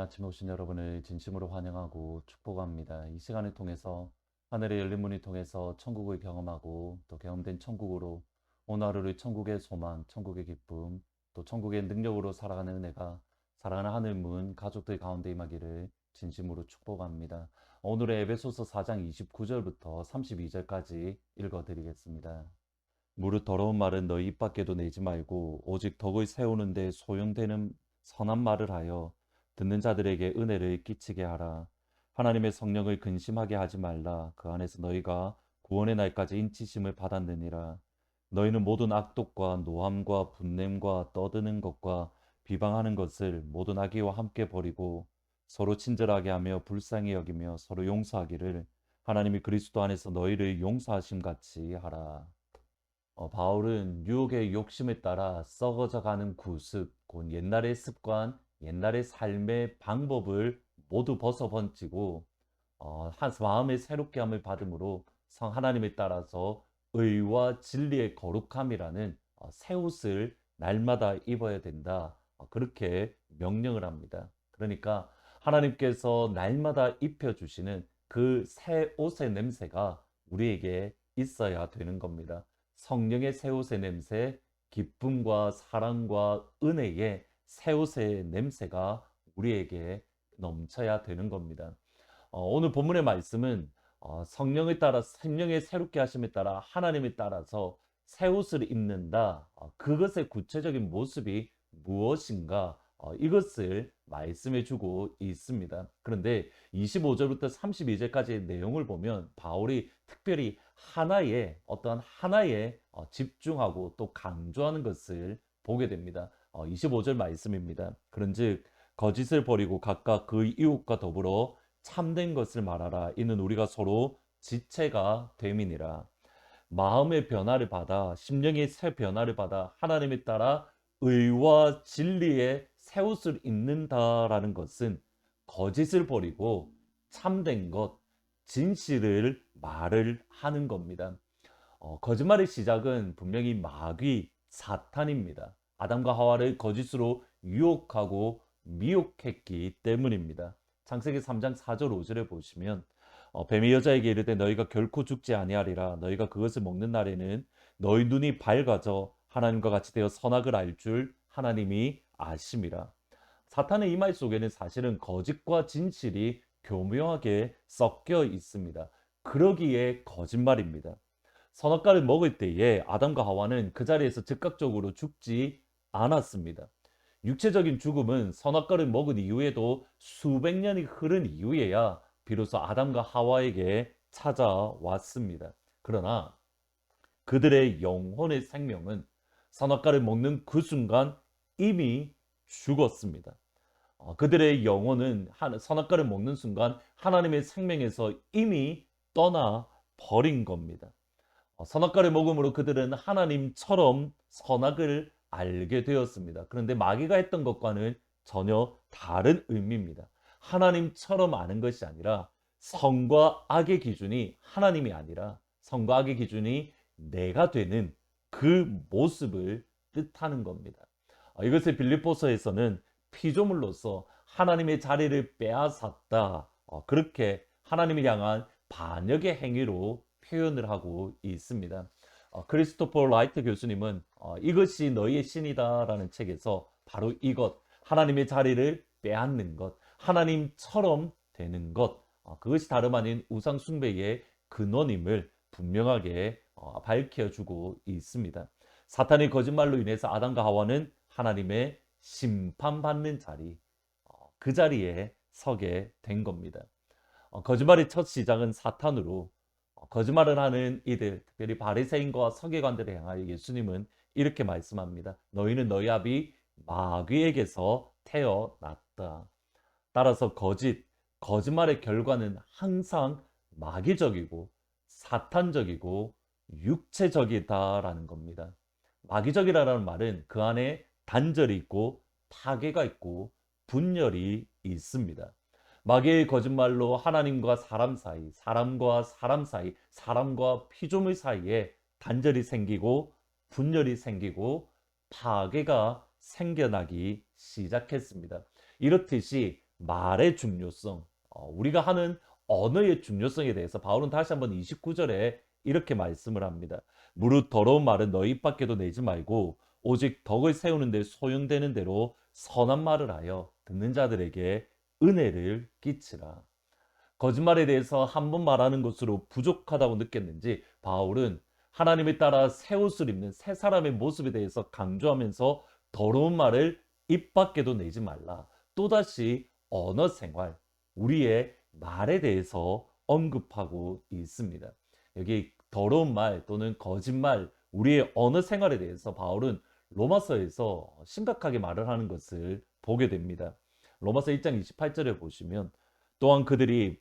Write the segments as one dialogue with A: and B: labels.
A: 아침에 오신 여러분을 진심으로 환영하고 축복합니다. 이 시간을 통해서 하늘의 열린 문을 통해서 천국을 경험하고 또 경험된 천국으로 오늘 하루를 천국의 소망, 천국의 기쁨, 또 천국의 능력으로 살아가는 은혜가 사랑하는 하늘문 가족들 가운데 임하기를 진심으로 축복합니다. 오늘의 에베소서 4장 29절부터 32절까지 읽어드리겠습니다. 무릇 더러운 말은 너희 입 밖에도 내지 말고 오직 덕을 세우는 데 소용되는 선한 말을 하여 듣는 자들에게 은혜를 끼치게 하라. 하나님의 성령을 근심하게 하지 말라. 그 안에서 너희가 구원의 날까지 인치심을 받았느니라. 너희는 모든 악독과 노함과 분냄과 떠드는 것과 비방하는 것을 모든 악의와 함께 버리고 서로 친절하게 하며 불쌍히 여기며 서로 용서하기를 하나님이 그리스도 안에서 너희를 용서하심 같이 하라. 바울은 유혹의 욕심에 따라 썩어져 가는 구습, 곧 옛날의 습관, 옛날의 삶의 방법을 모두 벗어번지고 한 마음의 새롭게 함을 받음으로 성 하나님에 따라서 의와 진리의 거룩함이라는 새 옷을 날마다 입어야 된다. 그렇게 명령을 합니다. 그러니까 하나님께서 날마다 입혀주시는 그 새 옷의 냄새가 우리에게 있어야 되는 겁니다. 성령의 새 옷의 냄새, 기쁨과 사랑과 은혜의 새 옷의 냄새가 우리에게 넘쳐야 되는 겁니다. 오늘 본문의 말씀은 성령에 따라 생명의 새롭게 하심에 따라 하나님에 따라서 새 옷을 입는다. 그것의 구체적인 모습이 무엇인가? 이것을 말씀해 주고 있습니다. 그런데 25절부터 32절까지의 내용을 보면 바울이 특별히 하나의 어떠한 하나에 집중하고 또 강조하는 것을 보게 됩니다. 25절 말씀입니다. 그런즉 거짓을 버리고 각각 그 이웃과 더불어 참된 것을 말하라. 이는 우리가 서로 지체가 됨이니라. 마음의 변화를 받아 심령의 새 변화를 받아 하나님에 따라 의와 진리의 새 옷을 입는다라는 것은 거짓을 버리고 참된 것, 진실을 말을 하는 겁니다. 거짓말의 시작은 분명히 마귀, 사탄입니다. 아담과 하와를 거짓으로 유혹하고 미혹했기 때문입니다. 창세기 3장 4절 5절에 보시면 뱀이 여자에게 이르되 너희가 결코 죽지 아니하리라. 너희가 그것을 먹는 날에는 너희 눈이 밝아져 하나님과 같이 되어 선악을 알 줄 하나님이 아심이라. 사탄의 이말 속에는 사실은 거짓과 진실이 교묘하게 섞여 있습니다. 그러기에 거짓말입니다. 선악과를 먹을 때에 아담과 하와는 그 자리에서 즉각적으로 죽지 않았습니다. 육체적인 죽음은 선악과를 먹은 이후에도 수백 년이 흐른 이후에야 비로소 아담과 하와에게 찾아왔습니다. 그러나 그들의 영혼의 생명은 선악과를 먹는 그 순간 이미 죽었습니다. 그들의 영혼은 선악과를 먹는 순간 하나님의 생명에서 이미 떠나 버린 겁니다. 선악과를 먹음으로 그들은 하나님처럼 선악을 알게 되었습니다. 그런데 마귀가 했던 것과는 전혀 다른 의미입니다. 하나님처럼 아는 것이 아니라 선과 악의 기준이 하나님이 아니라 선과 악의 기준이 내가 되는 그 모습을 뜻하는 겁니다. 이것을 빌립보서에서는 피조물로서 하나님의 자리를 빼앗았다. 그렇게 하나님을 향한 반역의 행위로 표현을 하고 있습니다. 크리스토퍼 라이트 교수님은 이것이 너희의 신이다라는 책에서 바로 이것, 하나님의 자리를 빼앗는 것, 하나님처럼 되는 것, 그것이 다름 아닌 우상 숭배의 근원임을 분명하게 밝혀주고 있습니다. 사탄의 거짓말로 인해서 아담과 하와는 하나님의 심판받는 자리, 그 자리에 서게 된 겁니다. 거짓말의 첫 시작은 사탄으로 거짓말을 하는 이들, 특별히 바리새인과 서기관들을 향하여 예수님은 이렇게 말씀합니다. 너희는 너희 아비 마귀에게서 태어났다. 따라서 거짓말의 결과는 항상 마귀적이고 사탄적이고 육체적이다라는 겁니다. 마귀적이라는 말은 그 안에 단절이 있고 파괴가 있고 분열이 있습니다. 마귀의 거짓말로 하나님과 사람 사이, 사람과 사람 사이, 사람과 피조물 사이에 단절이 생기고 분열이 생기고 파괴가 생겨나기 시작했습니다. 이렇듯이 말의 중요성, 우리가 하는 언어의 중요성에 대해서 바울은 다시 한번 29절에 이렇게 말씀을 합니다. 무릇 더러운 말은 너희 입 밖에도 내지 말고 오직 덕을 세우는 데 소용되는 대로 선한 말을 하여 듣는 자들에게 은혜를 끼치라. 거짓말에 대해서 한 번 말하는 것으로 부족하다고 느꼈는지 바울은 하나님에 따라 새 옷을 입는 새 사람의 모습에 대해서 강조하면서 더러운 말을 입 밖에도 내지 말라. 또다시 언어 생활, 우리의 말에 대해서 언급하고 있습니다. 여기 더러운 말 또는 거짓말, 우리의 언어 생활에 대해서 바울은 로마서에서 심각하게 말을 하는 것을 보게 됩니다. 로마서 1장 28절에 보시면 또한 그들이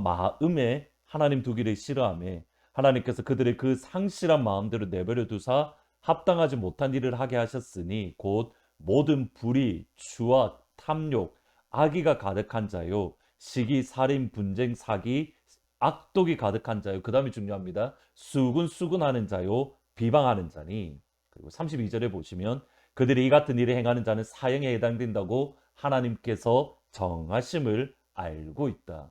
A: 마음에 하나님 두기를 싫어하며 하나님께서 그들의 그 상실한 마음대로 내버려 두사 합당하지 못한 일을 하게 하셨으니 곧 모든 불의, 추악, 탐욕, 악의가 가득한 자요 시기, 살인, 분쟁, 사기, 악독이 가득한 자요. 그 다음이 중요합니다. 수군수군하는 자요 비방하는 자니. 그리고 32절에 보시면 그들이 이 같은 일을 행하는 자는 사형에 해당된다고 하나님께서 정하심을 알고 있다.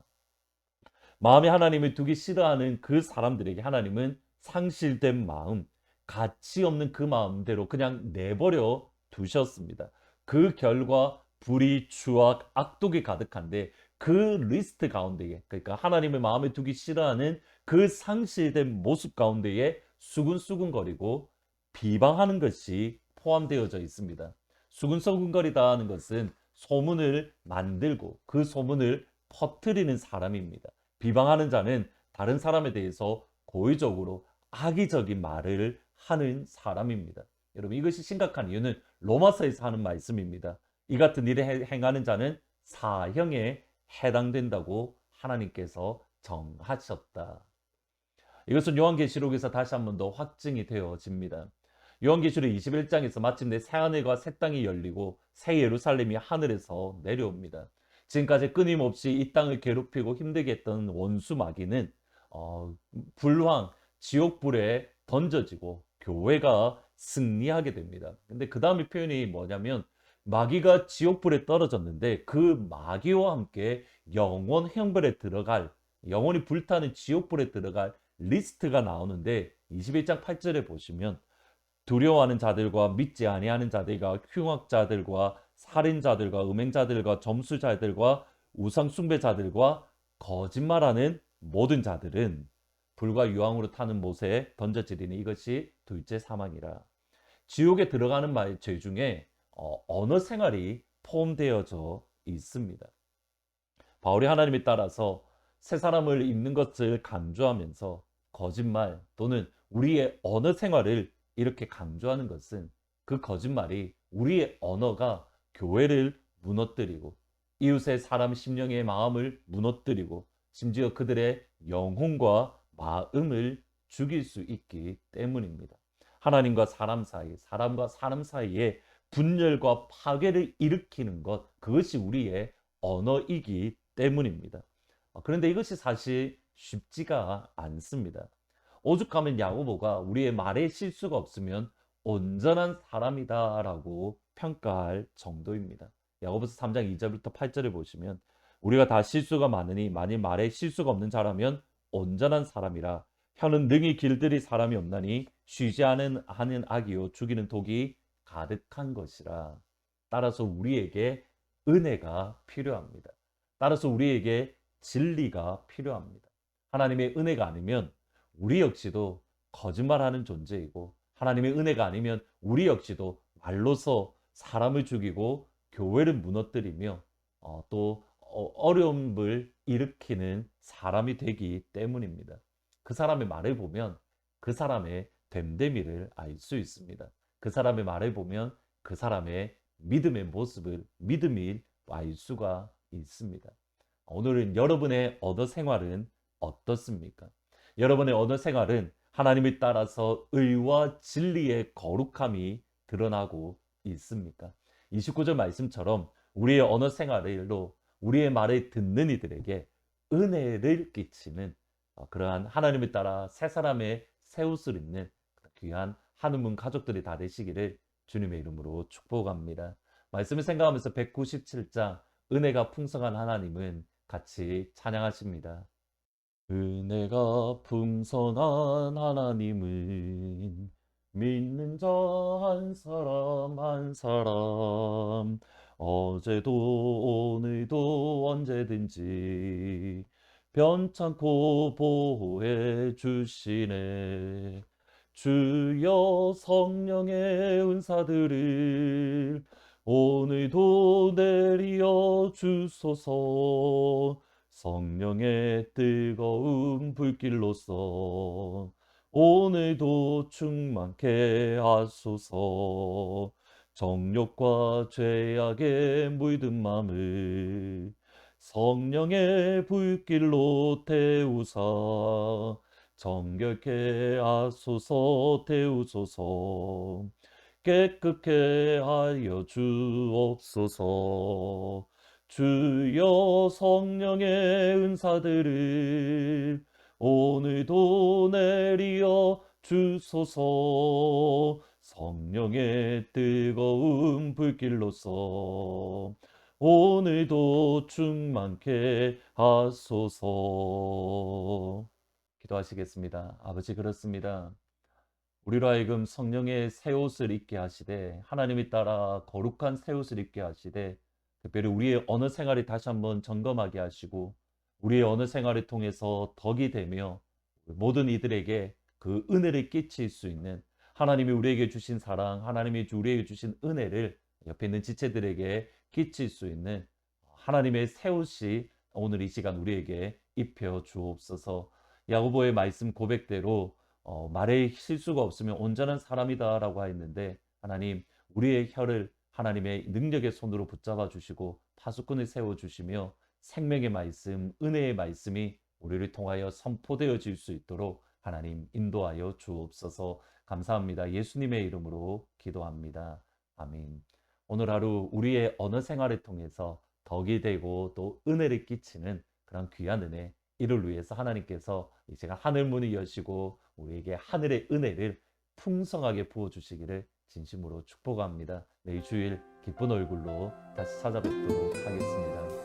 A: 마음에 하나님을 두기 싫어하는 그 사람들에게 하나님은 상실된 마음, 가치 없는 그 마음대로 그냥 내버려 두셨습니다. 그 결과 불의, 추악, 악독이 가득한데 그 리스트 가운데에, 그러니까 하나님의 마음에 두기 싫어하는 그 상실된 모습 가운데에 수근수근거리고 비방하는 것이 포함되어져 있습니다. 수근수근거리다 하는 것은 소문을 만들고 그 소문을 퍼뜨리는 사람입니다. 비방하는 자는 다른 사람에 대해서 고의적으로 악의적인 말을 하는 사람입니다. 여러분, 이것이 심각한 이유는 로마서에서 하는 말씀입니다. 이 같은 일을 행하는 자는 사형에 해당된다고 하나님께서 정하셨다. 이것은 요한계시록에서 다시 한 번 더 확증이 되어집니다. 요한계시록 21장에서 마침내 새하늘과 새 땅이 열리고 새 예루살렘이 하늘에서 내려옵니다. 지금까지 끊임없이 이 땅을 괴롭히고 힘들게 했던 원수 마귀는 불황, 지옥불에 던져지고 교회가 승리하게 됩니다. 근데 그 다음에 표현이 뭐냐면 마귀가 지옥불에 떨어졌는데 그 마귀와 함께 영원 형벌에 들어갈, 영원히 불타는 지옥불에 들어갈 리스트가 나오는데 21장 8절에 보시면 두려워하는 자들과 믿지 아니하는 자들과 흉악자들과 살인자들과 음행자들과 점수자들과 우상숭배자들과 거짓말하는 모든 자들은 불과 유황으로 타는 못에 던져지리니 이것이 둘째 사망이라. 지옥에 들어가는 죄 중에 언어 생활이 포함되어져 있습니다. 바울이 하나님에 따라서 새 사람을 입는 것을 강조하면서 거짓말 또는 우리의 언어 생활을 이렇게 강조하는 것은 그 거짓말이 우리의 언어가 교회를 무너뜨리고 이웃의 사람 심령의 마음을 무너뜨리고 심지어 그들의 영혼과 마음을 죽일 수 있기 때문입니다. 하나님과 사람 사이, 사람과 사람 사이에 분열과 파괴를 일으키는 것, 그것이 우리의 언어이기 때문입니다. 그런데 이것이 사실 쉽지가 않습니다. 오죽하면 야고보가 우리의 말에 실수가 없으면 온전한 사람이다라고 평가할 정도입니다. 야고보서 3장 2절부터 8절을 보시면 우리가 다 실수가 많으니 만일 말에 실수가 없는 자라면 온전한 사람이라 혀는 능히 길들일 사람이 없나니 쉬지 하는 악이요 죽이는 독이 가득한 것이라. 따라서 우리에게 은혜가 필요합니다. 따라서 우리에게 진리가 필요합니다. 하나님의 은혜가 아니면 우리 역시도 거짓말하는 존재이고 하나님의 은혜가 아니면 우리 역시도 말로서 사람을 죽이고 교회를 무너뜨리며 또 어려움을 일으키는 사람이 되기 때문입니다. 그 사람의 말을 보면 그 사람의 됨됨이를 알 수 있습니다. 그 사람의 말을 보면 그 사람의 믿음의 모습을 믿음이 알 수가 있습니다. 오늘은 여러분의 언어 생활은 어떻습니까? 여러분의 언어 생활은 하나님을 따라서 의와 진리의 거룩함이 드러나고 있습니까? 29절 말씀처럼 우리의 언어 생활로 우리의 말을 듣는 이들에게 은혜를 끼치는 그러한 하나님을 따라 새 사람의 새 옷을 입는 귀한 한우문 가족들이 다 되시기를 주님의 이름으로 축복합니다. 말씀을 생각하면서 197장 은혜가 풍성한 하나님은 같이 찬양하십니다. 은혜가 풍성한 하나님은 믿는 자 한 사람 한 사람 어제도 오늘도 언제든지 변찮고 보호해 주시네. 주여 성령의 은사들을 오늘도 내리어 주소서. 성령의 뜨거운 불길로서 오늘도 충만케 하소서. 정욕과 죄악에 물든 맘을 성령의 불길로 태우사 정결케 하소서. 태우소서. 깨끗게 하여 주옵소서. 주여 성령의 은사들을 오늘도 내리어 주소서. 성령의 뜨거운 불길로서 오늘도 충만케 하소서. 기도하시겠습니다. 아버지, 그렇습니다. 우리로 하여금 성령의 새 옷을 입게 하시되 하나님이 따라 거룩한 새 옷을 입게 하시되 특별히 우리의 언어 생활이 다시 한번 점검하게 하시고 우리의 언어 생활을 통해서 덕이 되며 모든 이들에게 그 은혜를 끼칠 수 있는 하나님이 우리에게 주신 사랑, 하나님이 우리에게 주신 은혜를 옆에 있는 지체들에게 끼칠 수 있는 하나님의 새 옷이 오늘 이 시간 우리에게 입혀 주옵소서. 야고보의 말씀 고백대로 말에 실수가 없으면 온전한 사람이다라고 하였는데 하나님, 우리의 혀를 하나님의 능력의 손으로 붙잡아 주시고 파수꾼을 세워 주시며 생명의 말씀, 은혜의 말씀이 우리를 통하여 선포되어질 수 있도록 하나님 인도하여 주옵소서. 감사합니다. 예수님의 이름으로 기도합니다. 아멘. 오늘 하루 우리의 언어 생활을 통해서 덕이 되고 또 은혜를 끼치는 그런 귀한 은혜, 이를 위해서 하나님께서 제가 하늘 문을 여시고 우리에게 하늘의 은혜를 풍성하게 부어주시기를 진심으로 축복합니다. 내일 주일 기쁜 얼굴로 다시 찾아뵙도록 하겠습니다.